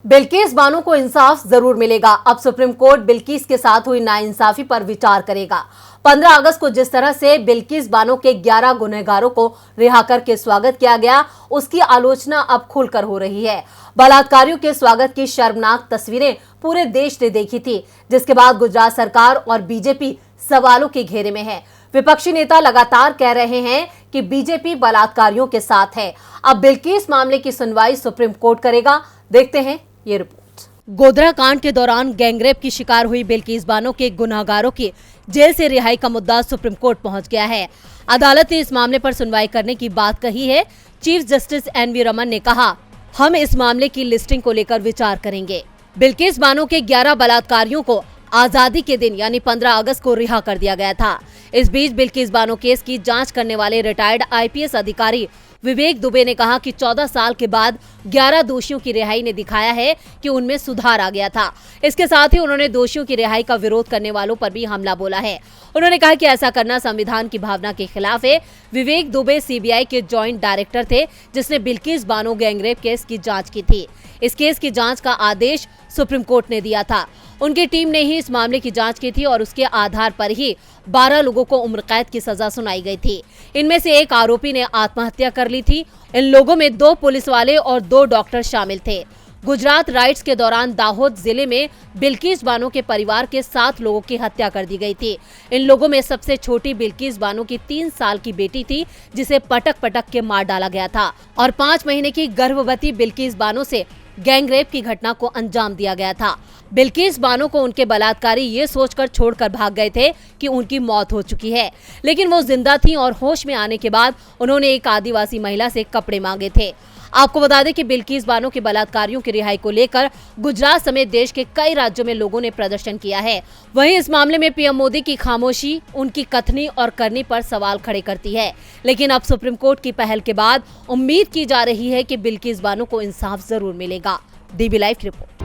बिल्किस बानो को इंसाफ जरूर मिलेगा। अब सुप्रीम कोर्ट बिल्किस के साथ हुई नाइंसाफी पर विचार करेगा। 15 अगस्त को जिस तरह से बिल्किस बानो के 11 गुनहगारों को रिहा करके स्वागत किया गया, उसकी आलोचना अब खुलकर हो रही है। बलात्कारियों के स्वागत की शर्मनाक तस्वीरें पूरे देश ने देखी थी, जिसके बाद गुजरात सरकार और बीजेपी सवालों के घेरे में है। विपक्षी नेता लगातार कह रहे हैं कि बीजेपी बलात्कारियों के साथ है। अब बिल्किस मामले की सुनवाई सुप्रीम कोर्ट करेगा। देखते हैं ये रिपोर्ट। गोधरा कांड के दौरान गैंगरेप की शिकार हुई बिल्किस बानो के गुनहगारों की जेल से रिहाई का मुद्दा सुप्रीम कोर्ट पहुंच गया है। अदालत ने इस मामले पर सुनवाई करने की बात कही है। Chief justice NV. रमन ने कहा, हम इस मामले की लिस्टिंग को लेकर विचार करेंगे। बिल्किस बानो के 11 बलात्कारियों को आजादी के दिन यानी 15 अगस्त को रिहा कर दिया गया था। इस बीच बिल्किस बानो केस की जांच करने वाले रिटायर्ड आईपीएस अधिकारी विवेक दुबे ने कहा कि 14 साल के बाद 11 दोषियों की रिहाई ने दिखाया है कि उनमें सुधार आ गया था। इसके साथ ही उन्होंने दोषियों की रिहाई का विरोध करने वालों पर भी हमला बोला है। उन्होंने कहा कि ऐसा करना संविधान की भावना के खिलाफ है। विवेक दुबे सीबीआई के जॉइंट डायरेक्टर थे, जिसने बिल्किस बानो गैंगरेप केस की जांच की थी। इस केस की जांच का आदेश सुप्रीम कोर्ट ने दिया था। उनकी टीम ने ही इस मामले की जांच की थी और उसके आधार पर ही 12 लोगों को उम्र कैद की सजा सुनाई गई थी। इनमें से एक आरोपी ने आत्महत्या कर ली थी। इन लोगों में 2 पुलिस वाले और 2 डॉक्टर शामिल थे। गुजरात राइट्स के दौरान दाहोद जिले में बिल्किस बानो के परिवार के 7 लोगों की हत्या कर दी गई थी। इन लोगों में सबसे छोटी बिल्किस बानो की 3 साल की बेटी थी, जिसे पटक पटक के मार डाला गया था और 5 महीने की गर्भवती बिल्किस बानो से गैंगरेप की घटना को अंजाम दिया गया था। बिल्किस बानो को उनके बलात्कारी ये सोचकर छोड़कर भाग गए थे कि उनकी मौत हो चुकी है, लेकिन वो जिंदा थीं और होश में आने के बाद उन्होंने एक आदिवासी महिला से कपड़े मांगे थे। आपको बता दें कि बिल्किस बानो के बलात्कारियों की रिहाई को लेकर गुजरात समेत देश के कई राज्यों में लोगों ने प्रदर्शन किया है। वहीं इस मामले में पीएम मोदी की खामोशी उनकी कथनी और करनी पर सवाल खड़े करती है। लेकिन अब सुप्रीम कोर्ट की पहल के बाद उम्मीद की जा रही है कि बिल्किस बानो को इंसाफ जरूर मिलेगा। डीबी लाइव की रिपोर्ट।